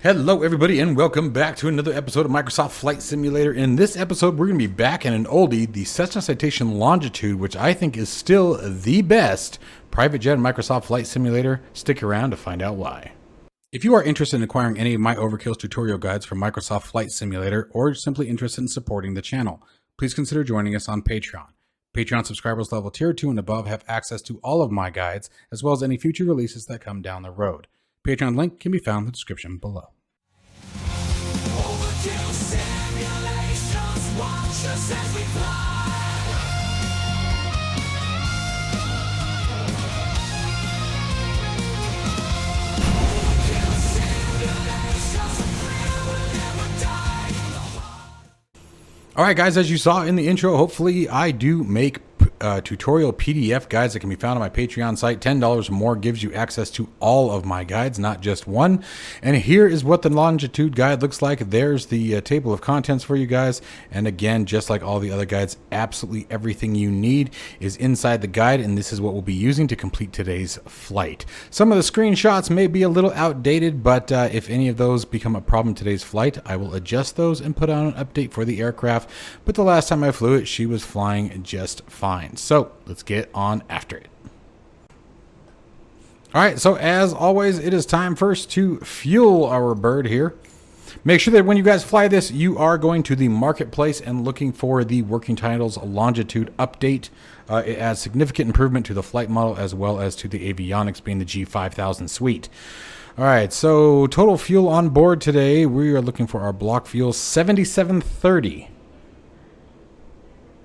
Hello everybody and welcome back to another episode of Microsoft Flight Simulator. In this episode we're going to be back in an oldie, the Cessna Citation Longitude, which I think is still the best private jet Microsoft Flight Simulator. Stick around to find out why. If you are interested in acquiring any of my Overkills tutorial guides from Microsoft Flight Simulator or simply interested in supporting the channel, please consider joining us on Patreon. Patreon subscribers level tier 2 and above have access to all of my guides as well as any future releases that come down the road. Patreon link can be found in the description below. Overkill simulations, watch us as we fly. Overkill simulations, freedom will never die. Alright guys, as you saw in the intro, hopefully I do make tutorial PDF guides that can be found on my Patreon site. $10 or more gives you access to all of my guides, not just one. And here is what the longitude guide looks like. There's the table of contents for you guys. And again, just like all the other guides, absolutely everything you need is inside the guide. And this is what we'll be using to complete today's flight. Some of the screenshots may be a little outdated, but if any of those become a problem in today's flight, I will adjust those and put out an update for the aircraft. But the last time I flew it, she was flying just fine. So let's get on after it. All right, so as always, it is time first to fuel our bird here. Make sure that when you guys fly this, you are going to the marketplace and looking for the working titles longitude update. It adds significant improvement to the flight model as well as to the avionics, being the G5000 suite. All right, so total fuel on board today, we are looking for our block fuel 7730.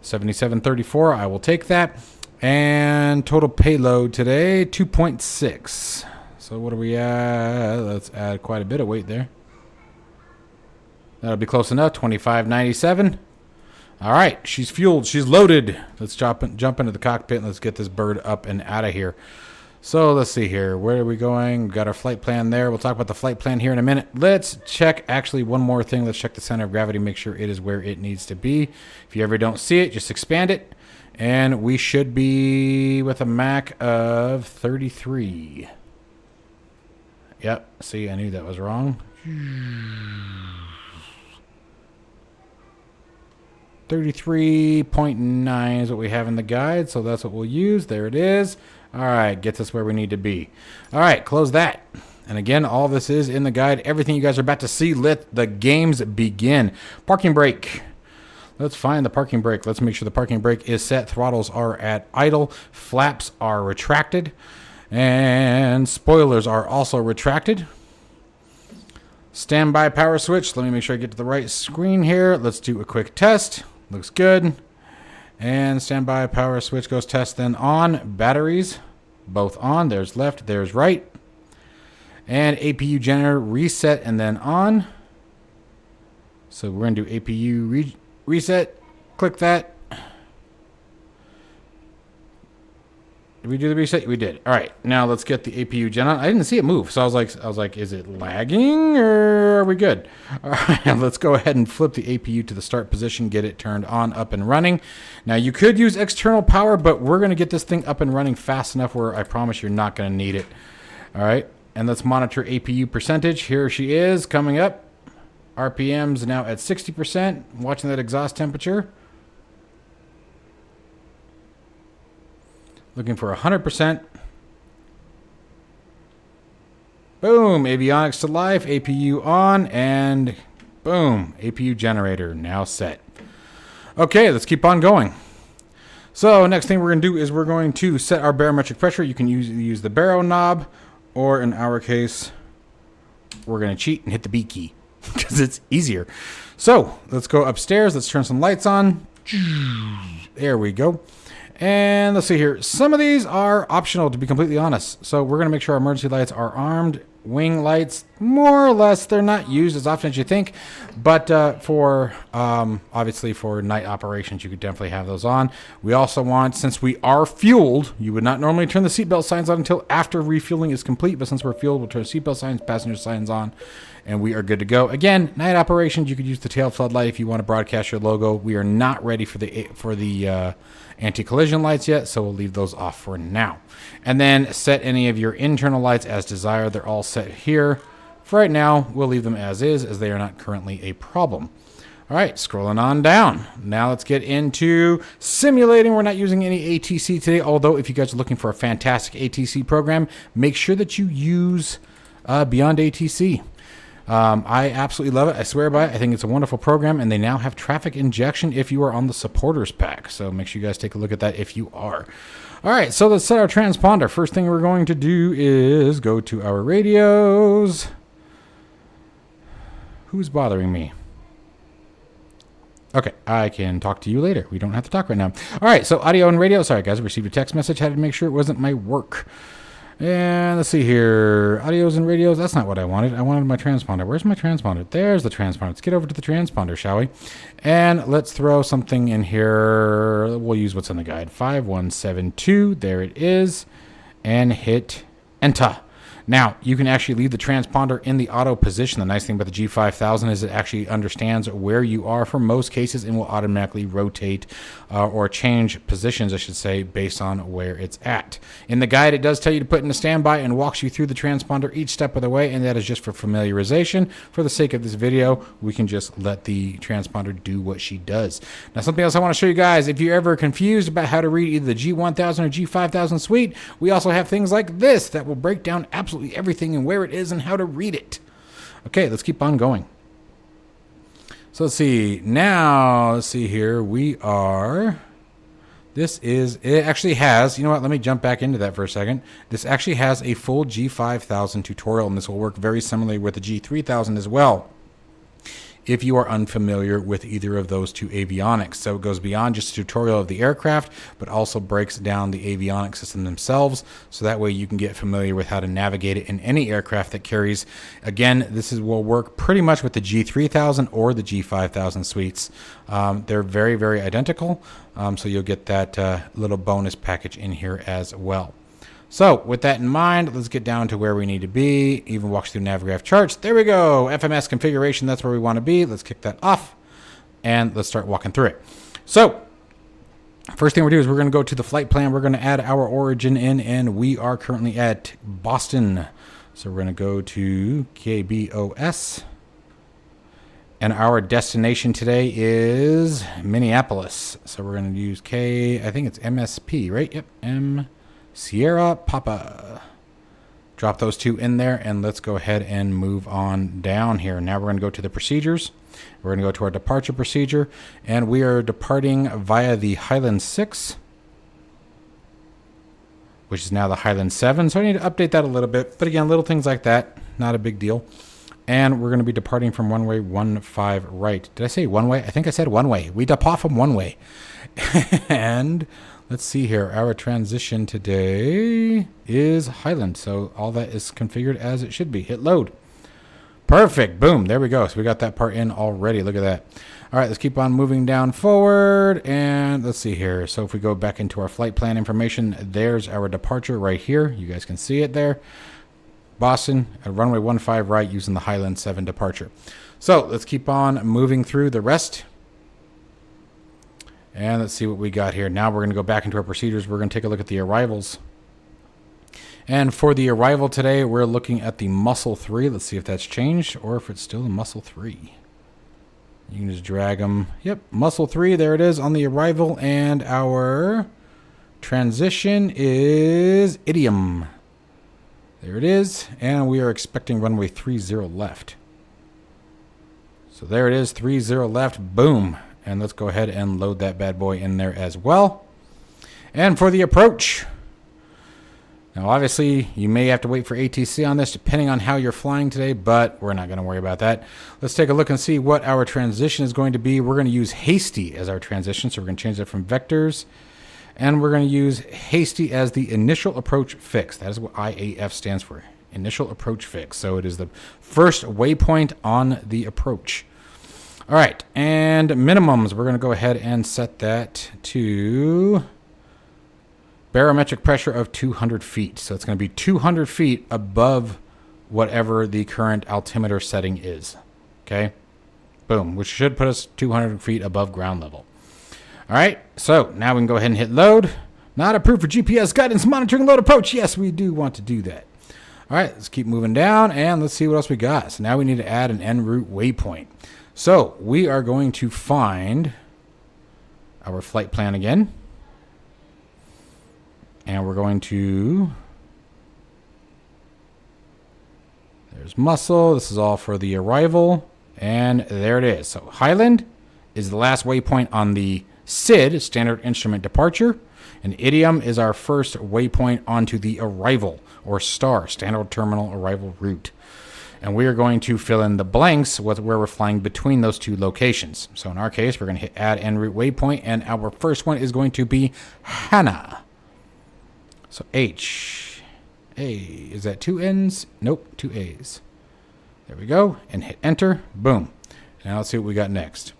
7734, I will take that. And total payload today, 2.6. So what are we at? Let's add quite a bit of weight there. That'll be close enough, 2597. All right, she's fueled, she's loaded. Let's jump into the cockpit and let's get this bird up and out of here. So let's see here. Where are we going? We've got our flight plan there. We'll talk about the flight plan here in a minute. Let's check, actually, one more thing. Let's check the center of gravity, make sure it is where it needs to be. If you ever don't see it, just expand it. And we should be with a Mach of 33. Yep. See, I knew that was wrong. 33.9 is what we have in the guide, so that's what we'll use. There it is. All right, gets us where we need to be. All right, close that. And again, all this is in the guide. Everything you guys are about to see, let the games begin. Parking brake. Let's find the parking brake. Let's make sure the parking brake is set. Throttles are at idle. Flaps are retracted. And spoilers are also retracted. Standby power switch. Let me make sure I get to the right screen here. Let's do a quick test. Looks good. And standby power switch goes test, then on. Batteries, both on. There's left, there's right. And APU generator reset and then on. So we're going to do APU reset. Click that. Did we do the reset? We did. All right, now let's get the APU gen on. I didn't see it move, so I was like, is it lagging or are we good? All right, let's go ahead and flip the APU to the start position, get it turned on, up and running. Now you could use external power, but we're gonna get this thing up and running fast enough where I promise you're not gonna need it. All right, and let's monitor APU percentage. Here she is coming up. RPM's now at 60%. Watching that exhaust temperature. Looking for 100%. Boom, avionics to life, APU on, and boom, APU generator now set. Okay, let's keep on going. So next thing we're going to do is we're going to set our barometric pressure. You can use the baro knob, or in our case, we're going to cheat and hit the B key because it's easier. So let's go upstairs. Let's turn some lights on. There we go. And let's see here. Some of these are optional, to be completely honest. So we're going to make sure our emergency lights are armed. Wing lights, more or less, they're not used as often as you think. But obviously for night operations, you could definitely have those on. We also want, since we are fueled, you would not normally turn the seatbelt signs on until after refueling is complete. But since we're fueled, we'll turn seatbelt signs, passenger signs on, and we are good to go. Again, night operations, you could use the tail floodlight if you want to broadcast your logo. We are not ready for the anti-collision lights yet, so we'll leave those off for now. And then set any of your internal lights as desired. They're all set here. for right now, we'll leave them as is, as they are not currently a problem. All right, scrolling on down. Now let's get into simulating. We're not using any ATC today, although if you guys are looking for a fantastic ATC program, make sure that you use Beyond ATC. I absolutely love it. I swear by it. I think it's a wonderful program, and they now have traffic injection if you are on the supporters pack. So make sure you guys take a look at that if you are. All right, so let's set our transponder. First thing we're going to do is go to our radios. Who's bothering me? Okay, I can talk to you later. We don't have to talk right now. All right, so audio and radio. Sorry, guys, I received a text message. Had to make sure it wasn't my work. And let's see here. Audios and radios. That's not what I wanted. I wanted my transponder. Where's my transponder? There's the transponder. Let's get over to the transponder, shall we? And let's throw something in here. We'll use what's in the guide. 5172. There it is. And hit enter. Now, you can actually leave the transponder in the auto position. The nice thing about the G5000 is it actually understands where you are for most cases and will automatically rotate or change positions, I should say, based on where it's at. In the guide, it does tell you to put in a standby and walks you through the transponder each step of the way, and that is just for familiarization. For the sake of this video, we can just let the transponder do what she does. Now, something else I want to show you guys, if you're ever confused about how to read either the G1000 or G5000 suite, we also have things like this that will break down absolutely everything and where it is and how to read it. Okay, let's keep on going. So let's see. Now, let's see here. We are... it actually has, you know what, let me jump back into that for a second. This actually has a full G5000 tutorial, and this will work very similarly with the G3000 as well, if you are unfamiliar with either of those two avionics. So it goes beyond just a tutorial of the aircraft, but also breaks down the avionics system themselves, so that way you can get familiar with how to navigate it in any aircraft that carries. Again, will work pretty much with the G3000 or the G5000 suites. They're very, very identical, so you'll get that little bonus package in here as well. So with that in mind, let's get down to where we need to be. Even walks through Navgraph charts. There we go. FMS configuration. That's where we want to be. Let's kick that off and let's start walking through it. So first thing we're going to do is we're going to go to the flight plan. We're going to add our origin in, and we are currently at Boston. So we're going to go to KBOS. And our destination today is Minneapolis. So we're going to use I think it's MSP, right? Yep. Sierra Papa. Drop those two in there, and let's go ahead and move on down here. Now we're going to go to the procedures. We're going to go to our departure procedure, and we are departing via the Highland 6, which is now the Highland 7. So I need to update that a little bit. But again, little things like that, not a big deal. And we're going to be departing from runway 15 right. Did I say one way? I think I said one way. We depart from one way. And let's see here. Our transition today is Highland. So all that is configured as it should be. Hit load. Perfect. Boom. There we go. So we got that part in already. Look at that. All right, let's keep on moving down forward. And let's see here. So if we go back into our flight plan information, there's our departure right here. You guys can see it there. Boston at runway 15 right using the Highland 7 departure. So let's keep on moving through the rest. And let's see what we got here. Now we're going to go back into our procedures. We're going to take a look at the arrivals. And for the arrival today, we're looking at the Muscle 3. Let's see if that's changed or if it's still the Muscle 3. You can just drag them. Yep, Muscle 3. There it is on the arrival. And our transition is Idiom. There it is. And we are expecting runway 30 left. So there it is, 30 left. Boom. And let's go ahead and load that bad boy in there as well. And for the approach. Now, obviously, you may have to wait for ATC on this, depending on how you're flying today, but we're not going to worry about that. Let's take a look and see what our transition is going to be. We're going to use hasty as our transition, so we're going to change that from vectors. And we're going to use hasty as the initial approach fix. That is what IAF stands for, initial approach fix. So it is the first waypoint on the approach. All right, and minimums, we're going to go ahead and set that to barometric pressure of 200 feet. So it's going to be 200 feet above whatever the current altimeter setting is. Okay, boom, which should put us 200 feet above ground level. All right, so now we can go ahead and hit load. Not approved for GPS guidance monitoring load approach. Yes, we do want to do that. All right, let's keep moving down and let's see what else we got. So now we need to add an en route waypoint. So we are going to find our flight plan again. And we're going to, there's muscle. This is all for the arrival. And there it is. So Highland is the last waypoint on the SID, Standard Instrument Departure. And Idiom is our first waypoint onto the arrival, or STAR, Standard Terminal Arrival Route. And we are going to fill in the blanks with where we're flying between those two locations. So in our case, we're going to hit Add En route waypoint, and our first one is going to be Hannah. So H. A. Is that 2 N's? Nope, 2 A's. There we go. And hit Enter. Boom. Now let's see what we got next.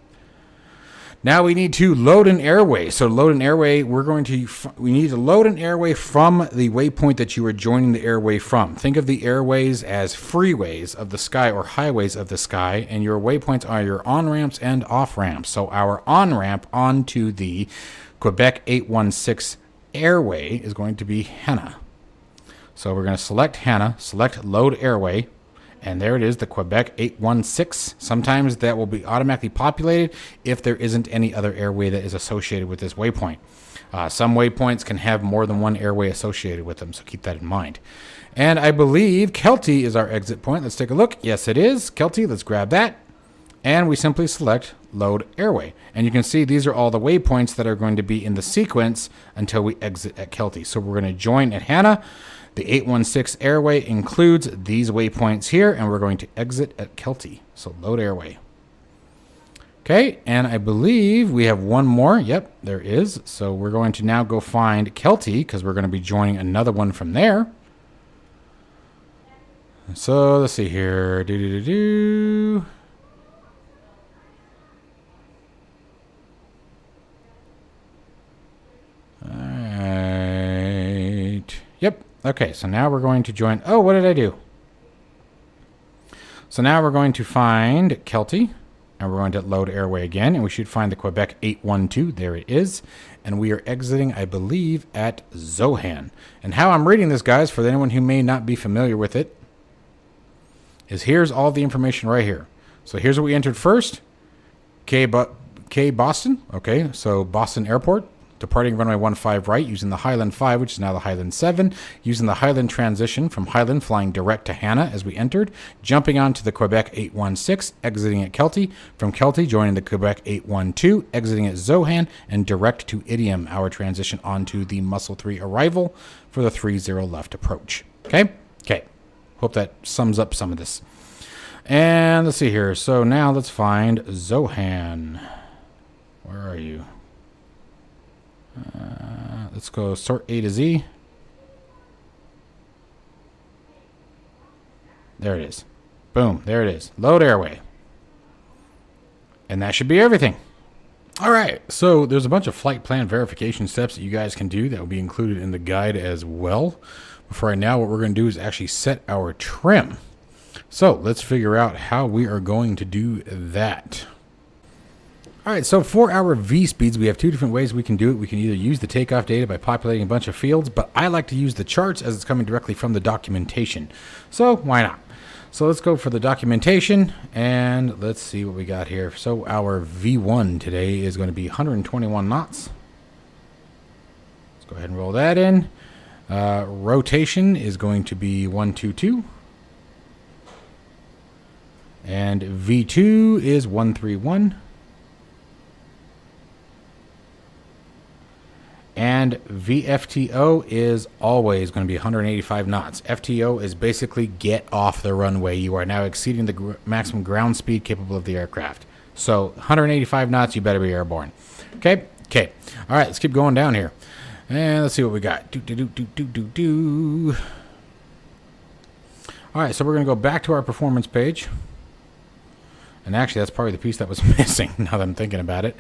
Now we need to load an airway. So to load an airway, we need to load an airway from the waypoint that you are joining the airway from. Think of the airways as freeways of the sky or highways of the sky, and your waypoints are your on-ramps and off-ramps. So our on-ramp onto the Quebec 816 airway is going to be Hannah. So we're going to select Hannah, select load airway, and there it is, the Quebec 816. Sometimes that will be automatically populated if there isn't any other airway that is associated with this waypoint. Some waypoints can have more than one airway associated with them, so keep that in mind. And I believe Kelty is our exit point. Let's take a look. Yes, it is. Kelty, let's grab that. And we simply select load airway. And you can see these are all the waypoints that are going to be in the sequence until we exit at Kelty. So we're going to join at Hannah. The 816 airway includes these waypoints here, and we're going to exit at Kelty. So load airway. Okay, and I believe we have one more. Yep, there is. So we're going to now go find Kelty because we're going to be joining another one from there. So let's see here. All right. Yep. Okay, so now we're going to join. Oh, what did I do? So now we're going to find Kelty, and we're going to load airway again, and we should find the Quebec 812. There it is. And we are exiting, I believe, at Zohan. And how I'm reading this, guys, for anyone who may not be familiar with it, is here's all the information right here. So here's what we entered first. K Boston. Okay, so Boston Airport. Departing runway 15 right using the Highland 5, which is now the Highland 7, using the Highland transition from Highland flying direct to Hannah as we entered, jumping onto the Quebec 816, exiting at Kelty, from Kelty joining the Quebec 812, exiting at Zohan, and direct to Idiom, our transition onto the Muscle 3 arrival for the 30 left approach. Okay? Okay. Hope that sums up some of this. And let's see here. So now let's find Zohan. Where are you? Let's go sort A to Z. There it is. Boom. There it is. Load airway. And that should be everything. All right. So there's a bunch of flight plan verification steps that you guys can do that will be included in the guide as well. But for right now, what we're going to do is actually set our trim. So let's figure out how we are going to do that. All right, so for our V-speeds, we have two different ways we can do it. We can either use the takeoff data by populating a bunch of fields, but I like to use the charts as it's coming directly from the documentation. So why not? So let's go for the documentation, and let's see what we got here. So our V1 today is going to be 121 knots. Let's go ahead and roll that in. Rotation is going to be 122. And V2 is 131. And VFTO is always going to be 185 knots. FTO is basically get off the runway. You are now exceeding the maximum ground speed capable of the aircraft. So 185 knots, you better be airborne. Okay? Okay. All right, let's keep going down here. And let's see what we got. All right, so we're going to go back to our performance page. And actually, that's probably the piece that was missing now that I'm thinking about it.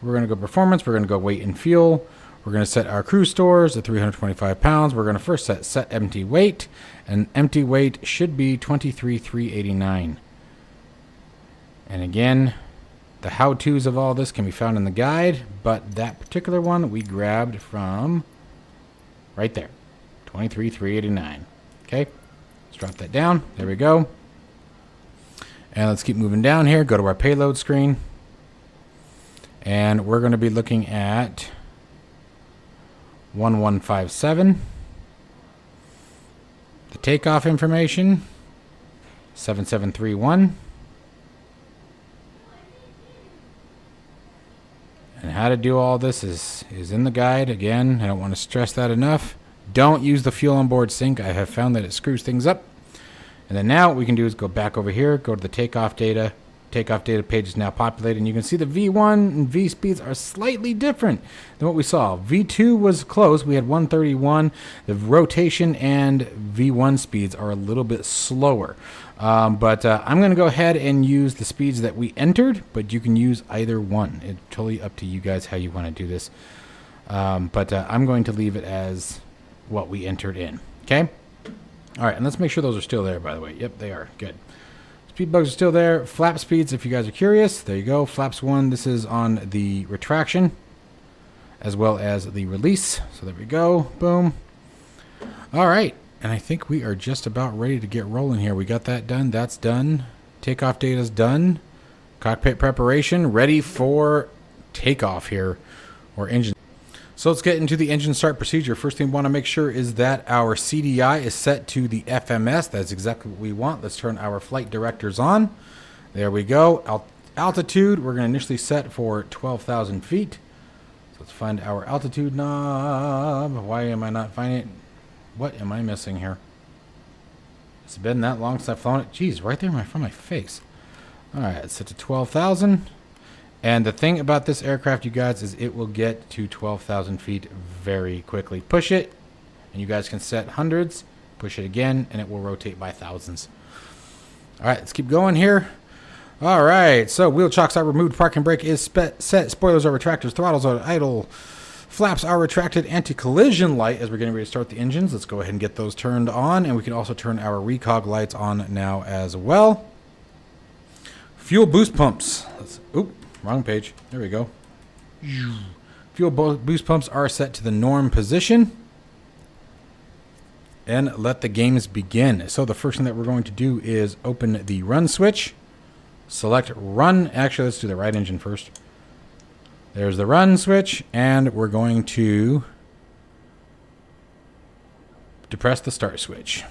We're going to go performance. We're going to go weight and fuel. We're going to set our crew stores at 325 pounds. We're going to first set empty weight. And empty weight should be 23,389. And again, the how-tos of all this can be found in the guide. But that particular one we grabbed from right there. 23,389. Okay? Let's drop that down. There we go. And let's keep moving down here. Go to our payload screen. And we're going to be looking at 1157. The takeoff information, 7731. And how to do all this is in the guide. Again, I don't want to stress that enough. Don't use the fuel on board sync. I have found that it screws things up. And then now what we can do is go back over here, go to the takeoff data. Takeoff data page is now populated, and you can see the V1 and V speeds are slightly different than what we saw. V2 was close. We had 131. The rotation and V1 speeds are a little bit slower. But I'm going to go ahead and use the speeds that we entered, but you can use either one. It's totally up to you guys how you want to do this. But I'm going to leave it as what we entered in. Okay? All right, and let's make sure those are still there, by the way. Yep, they are. Good. Speed bugs are still there. Flap speeds, if you guys are curious, there you go. Flaps 1, this is on the retraction as well as the release. So there we go. Boom. All right. And I think we are just about ready to get rolling here. We got that done. That's done. Takeoff data's done. Cockpit preparation, ready for takeoff here, or engine. So let's get into the engine start procedure. First thing we want to make sure is that our CDI is set to the FMS. That's exactly what we want. Let's turn our flight directors on. There we go. Altitude, we're going to initially set for 12,000 feet. So let's find our altitude knob. Why am I not finding it? What am I missing here? It's been that long since I've flown it. Jeez, right there in front of my face. All right, it's set to 12,000. And the thing about this aircraft, you guys, is it will get to 12,000 feet very quickly. Push it, and you guys can set hundreds. Push it again, and it will rotate by thousands. All right, let's keep going here. All right, so wheel chocks are removed. Parking brake is set. Spoilers are retractors. Throttles are idle. Flaps are retracted. Anti-collision light as we're getting ready to start the engines. Let's go ahead and get those turned on, and we can also turn our recog lights on now as well. Fuel boost pumps. Oop. Wrong page. There we go. Fuel boost pumps are set to the norm position. And let the games begin. So the first thing that we're going to do is open the run switch. Select run. Actually, let's do the right engine first. There's the run switch. And we're going to depress the start switch.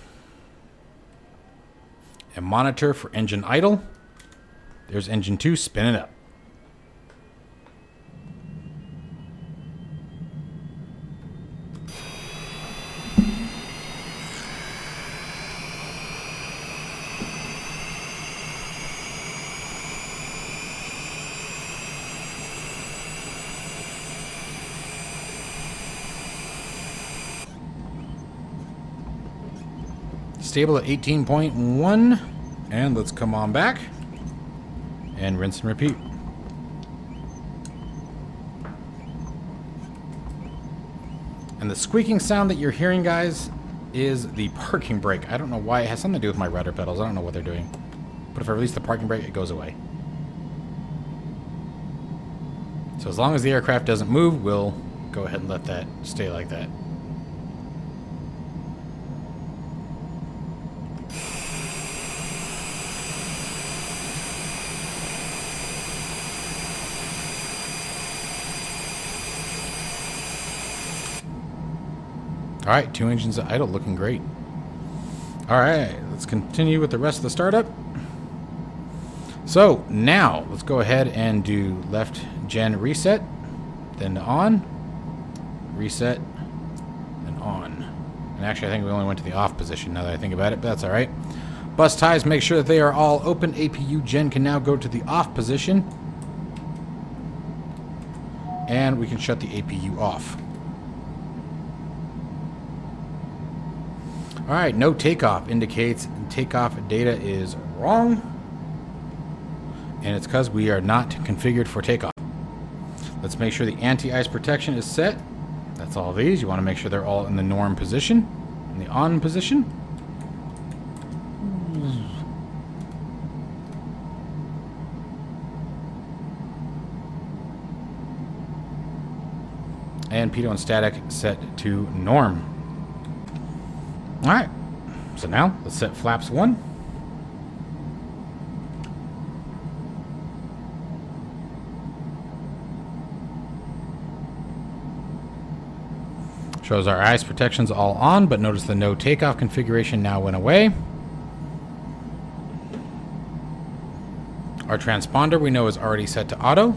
And monitor for engine idle. There's engine 2. Spin it up. Stable at 18.1, and let's come on back and rinse and repeat. And the squeaking sound that you're hearing, guys, is the parking brake. I don't know why. It has something to do with my rudder pedals. I don't know what they're doing. But if I release the parking brake, it goes away. So as long as the aircraft doesn't move, we'll go ahead and let that stay like that. All right, 2 engines at idle, looking great. All right, let's continue with the rest of the startup. So now let's go ahead and do left gen reset, then on, reset, then on. And actually, I think we only went to the off position now that I think about it, but that's all right. Bus ties, make sure that they are all open. APU gen can now go to the off position. And we can shut the APU off. All right, no takeoff indicates takeoff data is wrong. And it's because we are not configured for takeoff. Let's make sure the anti-ice protection is set. That's all these. You want to make sure they're all in the norm position, in the on position. And pitot and static set to norm. All right, So now let's set flaps 1. Shows our ice protections all on, but notice the no takeoff configuration now went away. Our transponder we know is already set to auto,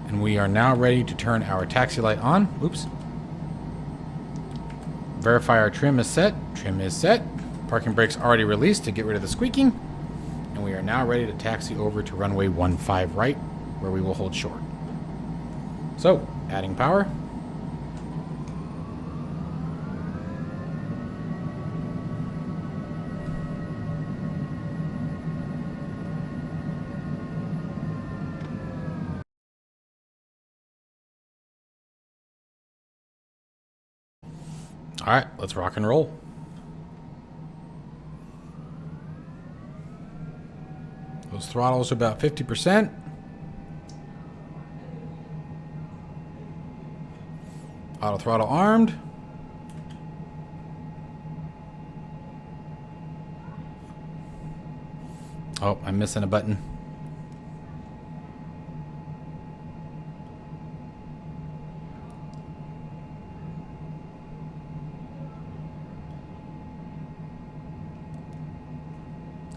and we are now ready to turn our taxi light on. Oops. Verify our trim is set. Trim is set. Parking brakes already released to get rid of the squeaking. And we are now ready to taxi over to runway 15 right, where we will hold short. So, adding power. All right, let's rock and roll. Those throttles are about 50%. Auto throttle armed. Oh, I'm missing a button.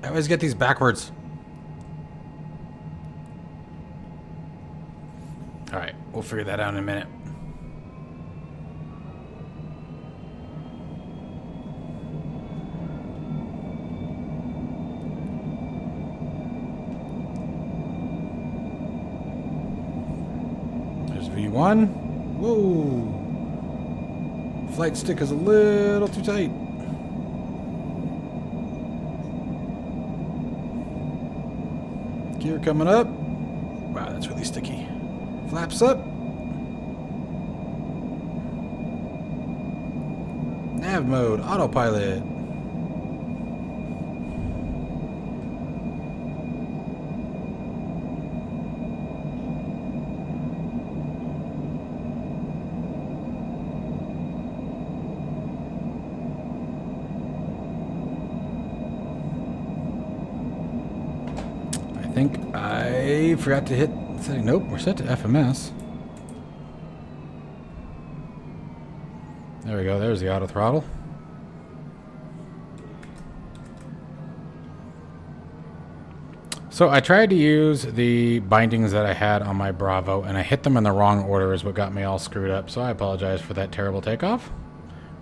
I always get these backwards. All right, we'll figure that out in a minute. There's V1. Whoa. Flight stick is a little too tight. Gear coming up. Wow, that's really sticky. Flaps up. Nav mode, autopilot. I think I forgot to hit setting. Nope, we're set to FMS. There we go. There's the auto throttle. So I tried to use the bindings that I had on my Bravo, and I hit them in the wrong order is what got me all screwed up. So I apologize for that terrible takeoff.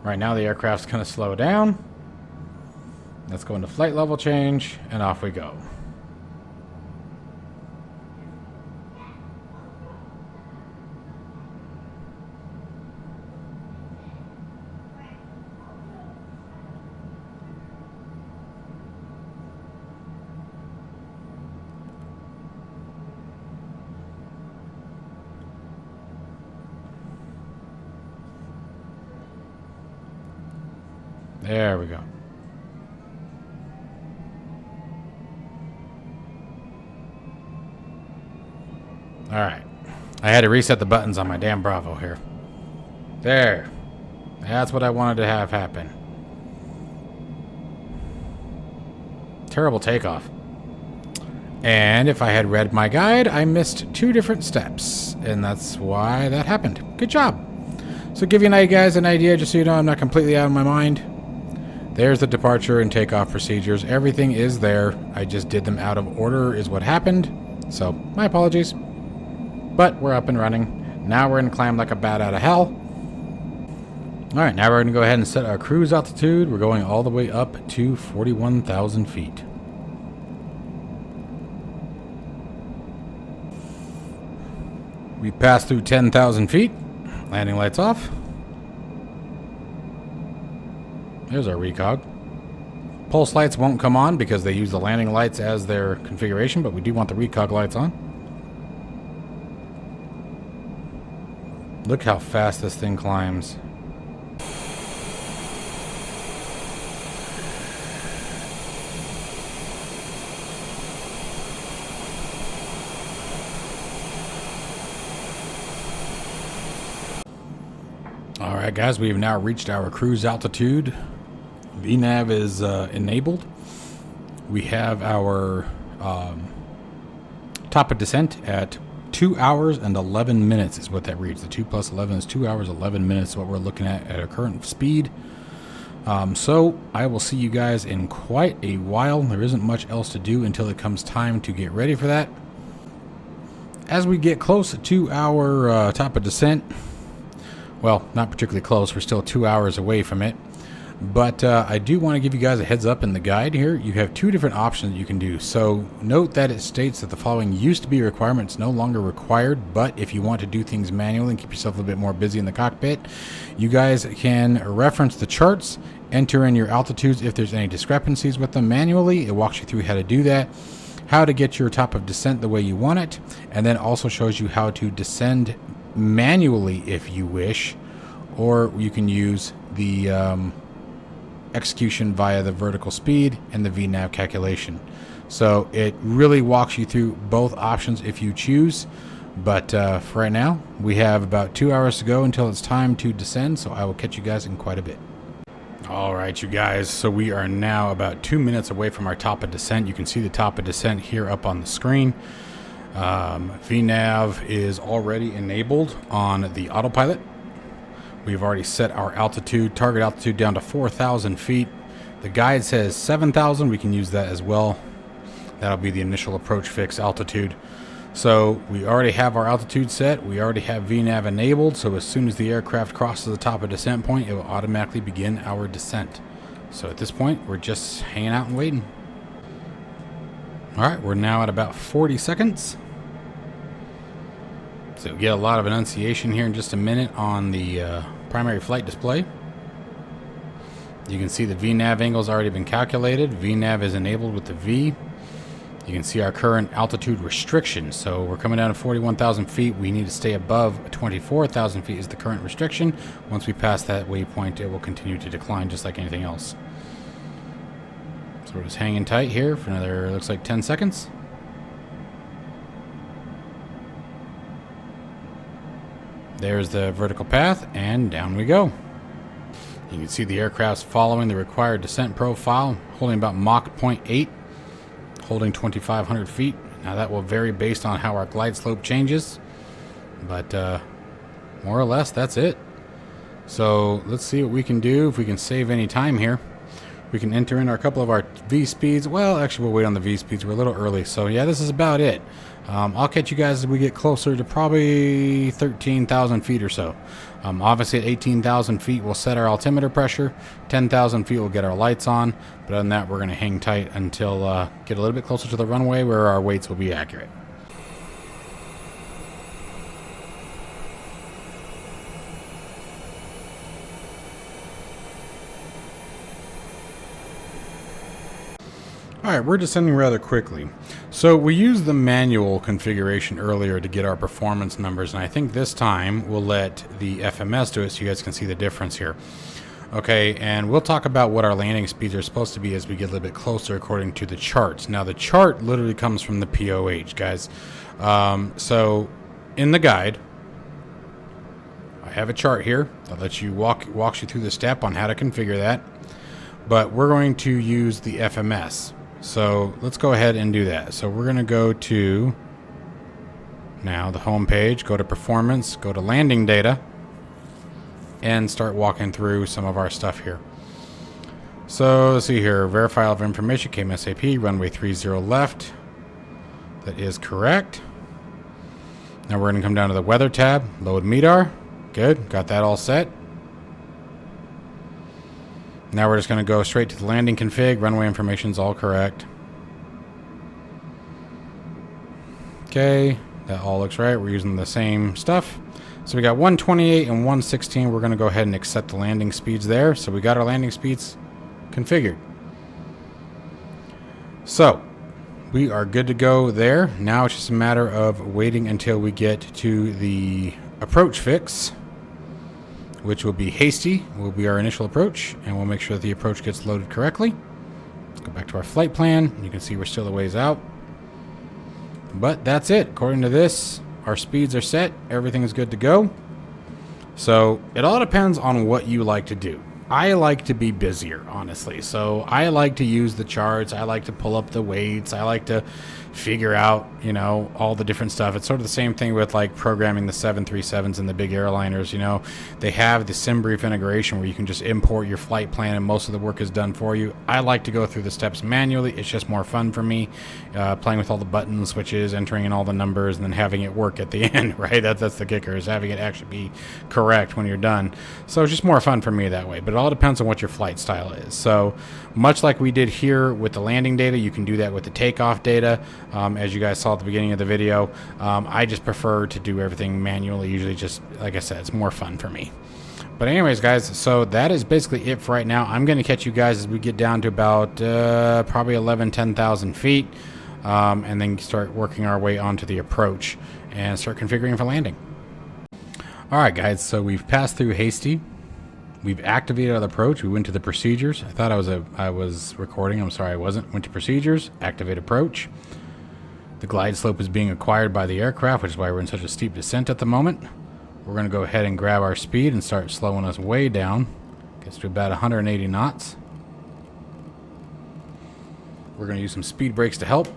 Right now the aircraft's going to slow down. Let's go into flight level change, and off we go. There we go. All right. I had to reset the buttons on my damn Bravo here. There. That's what I wanted to have happen. Terrible takeoff. And if I had read my guide, I missed 2 different steps. And that's why that happened. Good job. So give you guys an idea, just so you know I'm not completely out of my mind. There's the departure and takeoff procedures. Everything is there. I just did them out of order is what happened. So, my apologies. But we're up and running. Now we're going to climb like a bat out of hell. Alright, now we're going to go ahead and set our cruise altitude. We're going all the way up to 41,000 feet. We passed through 10,000 feet. Landing lights off. There's our recog. Pulse lights won't come on because they use the landing lights as their configuration, but we do want the recog lights on. Look how fast this thing climbs. Alright guys, we have now reached our cruise altitude. VNAV is enabled. We have our top of descent at 2 hours and 11 minutes is what that reads. The 2 plus 11 is 2 hours 11 minutes, what we're looking at our current speed. So I will see you guys in quite a while. There isn't much else to do until it comes time to get ready for that. As we get close to our top of descent, well, not particularly close, we're still 2 hours away from it. But I do want to give you guys a heads up in the guide here. You have two different options you can do. So note that it states that the following used to be a requirement. It's no longer required, but if you want to do things manually and keep yourself a little bit more busy in the cockpit, you guys can reference the charts, enter in your altitudes if there's any discrepancies with them manually. It walks you through how to do that, how to get your top of descent the way you want it, and then also shows you how to descend manually if you wish, or you can use the execution via the vertical speed and the VNAV calculation. So it really walks you through both options if you choose. But for right now, we have about 2 hours to go until it's time to descend, so I will catch you guys in quite a bit. All right, you guys, so we are now about 2 minutes away from our top of descent. You can see the top of descent here up on the screen. VNAV is already enabled on the autopilot. We've already set our altitude, target altitude down to 4,000 feet. The guide says 7,000. We can use that as well. That'll be the initial approach fix altitude. So we already have our altitude set. We already have VNAV enabled. So as soon as the aircraft crosses the top of descent point, it will automatically begin our descent. So at this point, we're just hanging out and waiting. All right, we're now at about 40 seconds. So we'll get a lot of enunciation here in just a minute on the primary flight display. You can see the VNAV angle's already been calculated. VNAV is enabled with the V. You can see our current altitude restriction. So we're coming down to 41,000 feet. We need to stay above 24,000 feet is the current restriction. Once we pass that waypoint, it will continue to decline just like anything else. So we're just hanging tight here for another, looks like 10 seconds. There's the vertical path, and down we go. You can see the aircraft's following the required descent profile, holding about Mach 0.8, holding 2,500 feet. Now that will vary based on how our glide slope changes, but more or less that's it. So let's see what we can do, if we can save any time here. We can enter in a couple of our V speeds. Well, actually, we'll wait on the V speeds. We're a little early. So, yeah, this is about it. I'll catch you guys as we get closer to probably 13,000 feet or so. Obviously, at 18,000 feet, we'll set our altimeter pressure. 10,000 feet, we'll get our lights on. But other than that, we're going to hang tight until get a little bit closer to the runway where our weights will be accurate. Alright, we're descending rather quickly. So we used the manual configuration earlier to get our performance numbers, and I think this time we'll let the FMS do it so you guys can see the difference here. Okay, and we'll talk about what our landing speeds are supposed to be as we get a little bit closer according to the charts. Now the chart literally comes from the POH, guys. So in the guide, I have a chart here that lets you walks you through the step on how to configure that. But we're going to use the FMS. So let's go ahead and do that. So we're going to go to now the home page, go to performance, go to landing data, and start walking through some of our stuff here. So let's see here, verify all of information, KMSAP, runway 30 left. That is correct. Now we're going to come down to the weather tab, load MEDAR. Good, got that all set. Now we're just going to go straight to the landing config. Runway information is all correct. Okay, that all looks right. We're using the same stuff. So we got 128 and 116. We're going to go ahead and accept the landing speeds there. So we got our landing speeds configured. So we are good to go there. Now it's just a matter of waiting until we get to the approach fix, which will be hasty, will be our initial approach, and we'll make sure that the approach gets loaded correctly. Let's go back to our flight plan. You can see we're still a ways out. But that's it. According to this, our speeds are set. Everything is good to go. So it all depends on what you like to do. I like to be busier, honestly. So I like to use the charts. I like to pull up the weights. I like to figure out, you know, all the different stuff. It's sort of the same thing with like programming the 737s and the big airliners. You know, they have the SimBrief integration where you can just import your flight plan and most of the work is done for you. I like to go through the steps manually. It's just more fun for me, playing with all the buttons, switches, entering in all the numbers, and then having it work at the end, right? That's the kicker, is having it actually be correct when you're done. So it's just more fun for me that way. But it all depends on what your flight style is. So much like we did here with the landing data, you can do that with the takeoff data. As you guys saw at the beginning of the video, I just prefer to do everything manually. Usually, just like I said, it's more fun for me. But anyways, guys, so that is basically it for right now. I'm going to catch you guys as we get down to about probably 10,000 feet, and then start working our way onto the approach and start configuring for landing. All right, guys, so we've passed through Hasty. We've activated our approach. We went to the procedures. I thought I was recording. I'm sorry, I wasn't. Went to procedures, activate approach. The glide slope is being acquired by the aircraft, which is why we're in such a steep descent at the moment. We're going to go ahead and grab our speed and start slowing us way down. Gets to about 180 knots. We're going to use some speed brakes to help.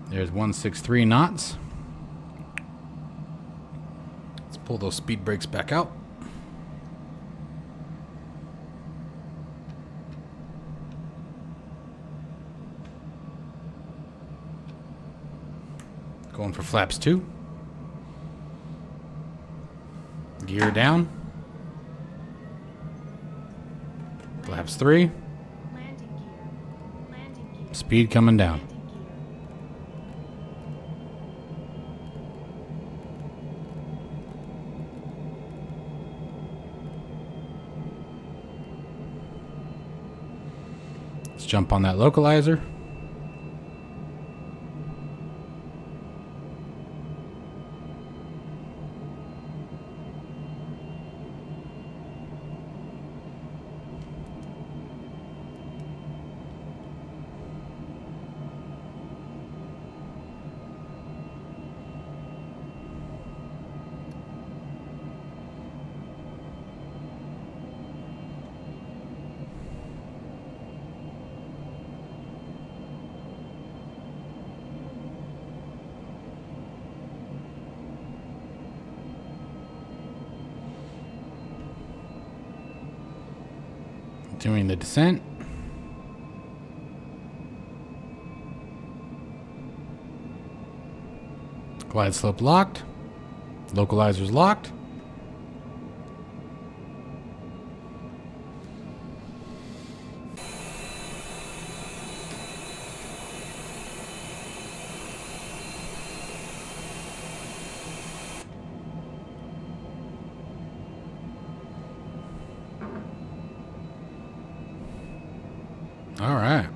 There's 163 knots. Let's pull those speed brakes back out. Going for flaps 2. Gear down. Flaps 3. Speed coming down. Let's jump on that localizer. Doing the descent. Glide slope locked. Localizer's locked. All right.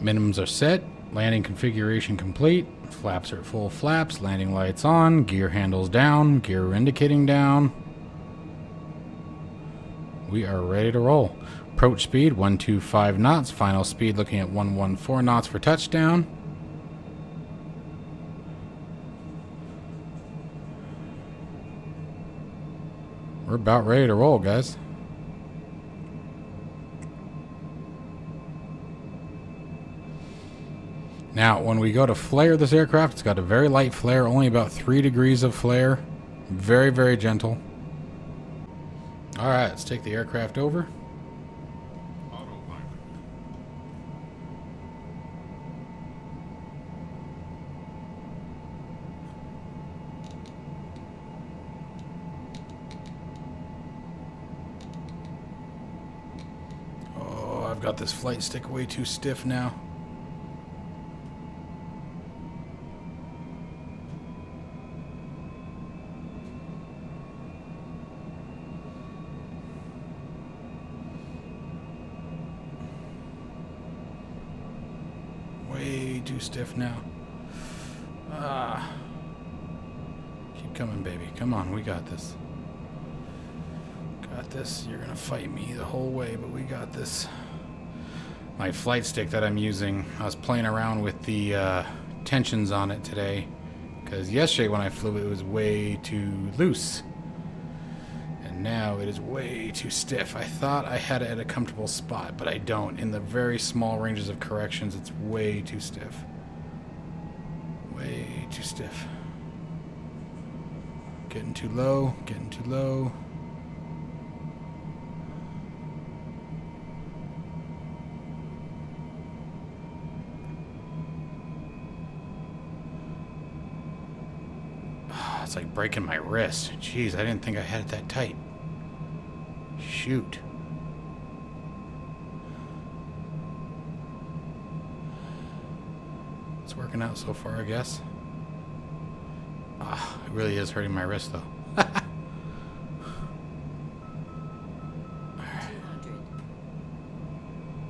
Minimums are set. Landing configuration complete. Flaps are full flaps. Landing lights on. Gear handles down. Gear indicating down. We are ready to roll. Approach speed 125 knots. Final speed looking at 114 knots for touchdown. We're about ready to roll, guys. Now, when we go to flare this aircraft, it's got a very light flare, only about 3 degrees of flare. Very, very gentle. All right, let's take the aircraft over. I've got this flight stick way too stiff now. too stiff now. Keep coming, baby. Come on, we got this. Got this. You're gonna fight me the whole way, but we got this. My flight stick that I'm using, I was playing around with the tensions on it today, because yesterday when I flew it was way too loose. And now it is way too stiff. I thought I had it at a comfortable spot, but I don't. In the very small ranges of corrections, it's way too stiff. Way too stiff. Getting too low, getting too low. It's like breaking my wrist. Jeez, I didn't think I had it that tight. Shoot. It's working out so far, I guess. Ah, it really is hurting my wrist, though.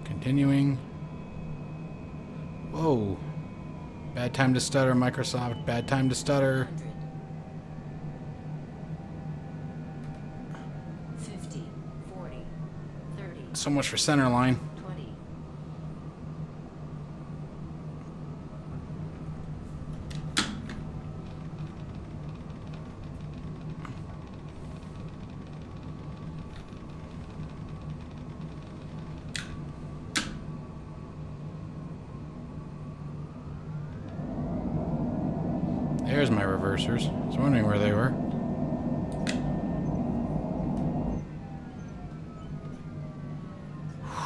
Continuing. Whoa. Bad time to stutter, Microsoft. Bad time to stutter. 50, 40, 30, So much for center line. 20. There's my reversers. I was wondering where they were.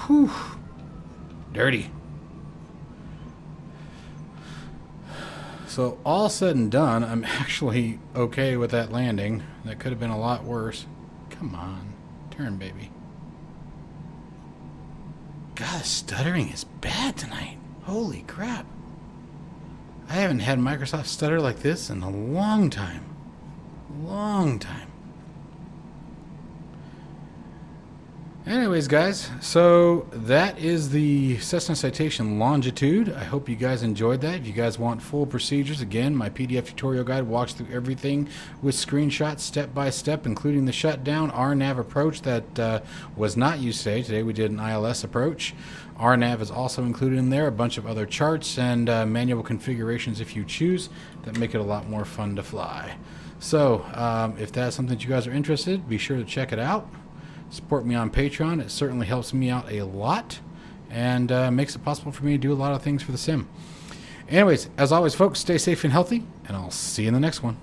Whew. Dirty. So all said and done, I'm actually okay with that landing. That could have been a lot worse. Come on. Turn, baby. God, stuttering is bad tonight. Holy crap. I haven't had Microsoft stutter like this in a long time. Long time. Anyways, guys, so that is the Cessna Citation Longitude. I hope you guys enjoyed that. If you guys want full procedures, again, my PDF tutorial guide walks through everything with screenshots step by step, including the shutdown RNAV approach that was not used today. Today we did an ILS approach. RNAV is also included in there, a bunch of other charts and manual configurations if you choose that make it a lot more fun to fly. So if that's something that you guys are interested, be sure to check it out. Support me on Patreon. It certainly helps me out a lot and makes it possible for me to do a lot of things for the sim. Anyways, as always, folks, stay safe and healthy, and I'll see you in the next one.